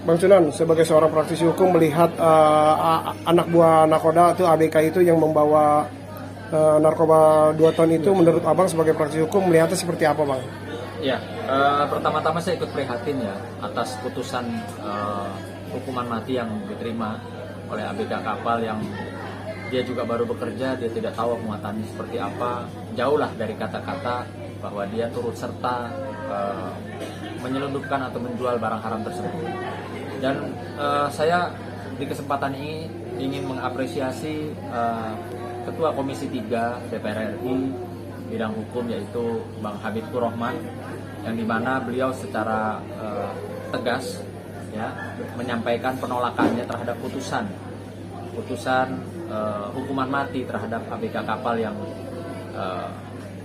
Bang Sunan, sebagai seorang praktisi hukum melihat anak buah nakoda itu ABK itu yang membawa narkoba 2 ton itu, menurut Abang sebagai praktisi hukum melihatnya seperti apa, Bang? Ya, pertama-tama saya ikut prihatin ya atas putusan hukuman mati yang diterima oleh ABK kapal yang dia juga baru bekerja, dia tidak tahu muatannya seperti apa, jauhlah dari kata-kata bahwa dia turut serta menyelundupkan atau menjual barang haram tersebut. Dan saya di kesempatan ini ingin mengapresiasi Ketua Komisi 3 DPR RI bidang hukum, yaitu Bang Habibur Rahman, yang dimana beliau secara tegas ya menyampaikan penolakannya terhadap putusan hukuman mati terhadap ABK kapal yang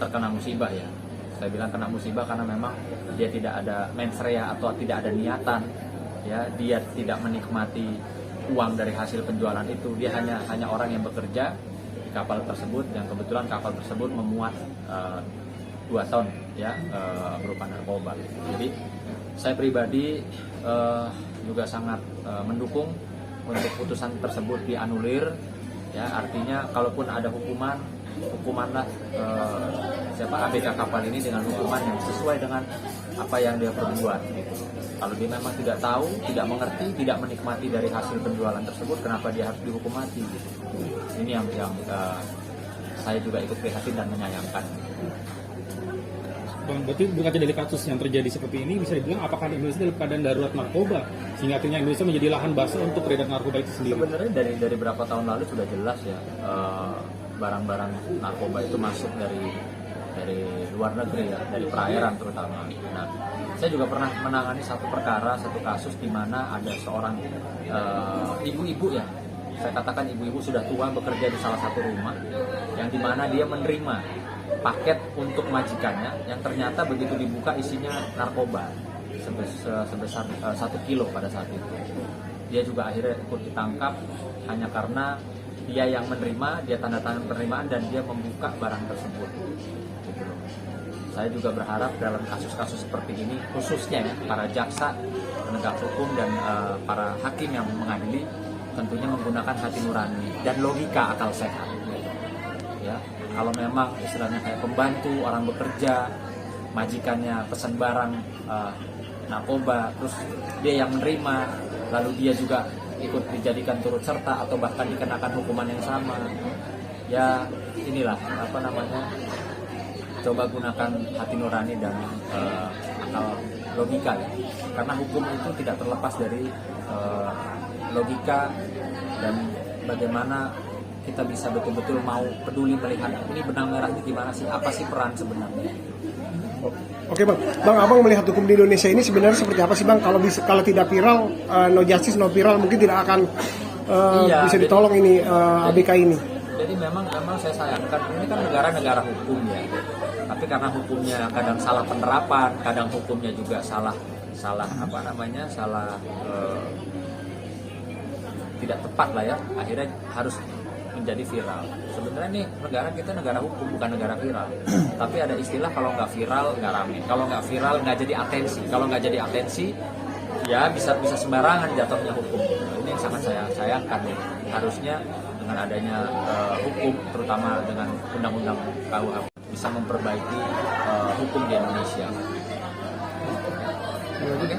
terkena musibah ya. Saya bilang kena musibah karena memang dia tidak ada mens rea atau tidak ada niatan ya, dia tidak menikmati uang dari hasil penjualan itu. Dia hanya orang yang bekerja di kapal tersebut, yang kebetulan kapal tersebut memuat 2 ton ya berupa narkoba. Jadi saya pribadi juga sangat mendukung untuk putusan tersebut dianulir ya, artinya kalaupun ada hukumanlah ABK kapal ini dengan hukuman yang sesuai dengan apa yang dia perbuat gitu. Kalau dia memang tidak tahu, tidak mengerti, tidak menikmati dari hasil penjualan tersebut, kenapa dia harus dihukum mati gitu. Ini yang saya juga ikut prihatin dan menyayangkan. Bang, berarti berkaca dari kasus yang terjadi seperti ini, bisa dibilang apakah Indonesia dalam keadaan darurat narkoba sehingga akhirnya Indonesia menjadi lahan basah untuk beredar narkoba itu sendiri? Sebenarnya dari berapa tahun lalu sudah jelas ya, barang-barang narkoba itu masuk dari luar negeri ya, dari perairan terutama. Nah, saya juga pernah menangani satu kasus di mana ada seorang ibu-ibu ya, saya katakan ibu-ibu sudah tua bekerja di salah satu rumah, yang dimana dia menerima paket untuk majikannya yang ternyata begitu dibuka isinya narkoba sebesar 1 kilo pada saat itu. Dia juga akhirnya ikut ditangkap hanya karena dia yang menerima, dia tanda tangan penerimaan dan dia membuka barang tersebut. Gitu loh. Saya juga berharap dalam kasus-kasus seperti ini, khususnya ya, para jaksa, penegak hukum dan para hakim yang mengadili tentunya menggunakan hati nurani dan logika akal sehat. Gitu. Ya, kalau memang istilahnya kayak pembantu orang bekerja, majikannya pesan barang narkoba, terus dia yang menerima, lalu dia juga ikut dijadikan turut serta atau bahkan dikenakan hukuman yang sama, ya inilah coba gunakan hati nurani dan akal logika ya, karena hukum itu tidak terlepas dari logika dan bagaimana kita bisa betul-betul mau peduli melihat ini benang merahnya gimana sih, apa sih peran sebenarnya. Oke Bang, Abang melihat hukum di Indonesia ini sebenarnya seperti apa sih Bang? Kalau tidak viral, no justice no viral, mungkin tidak akan bisa ditolong ini ABK ini. Jadi memang saya sayangkan, ini kan negara hukum ya, tapi karena hukumnya kadang salah penerapan, kadang hukumnya juga salah tidak tepat lah ya, akhirnya harus menjadi viral. Sebenarnya nih negara kita negara hukum, bukan negara viral. Tapi ada istilah kalau nggak viral nggak rame, kalau nggak viral nggak jadi atensi, kalau nggak jadi atensi ya bisa sembarangan jatuhnya hukum. Ini yang sangat saya sayangkan nih. Harusnya dengan adanya hukum, terutama dengan undang-undang KUHP, bisa memperbaiki hukum di Indonesia. Oke.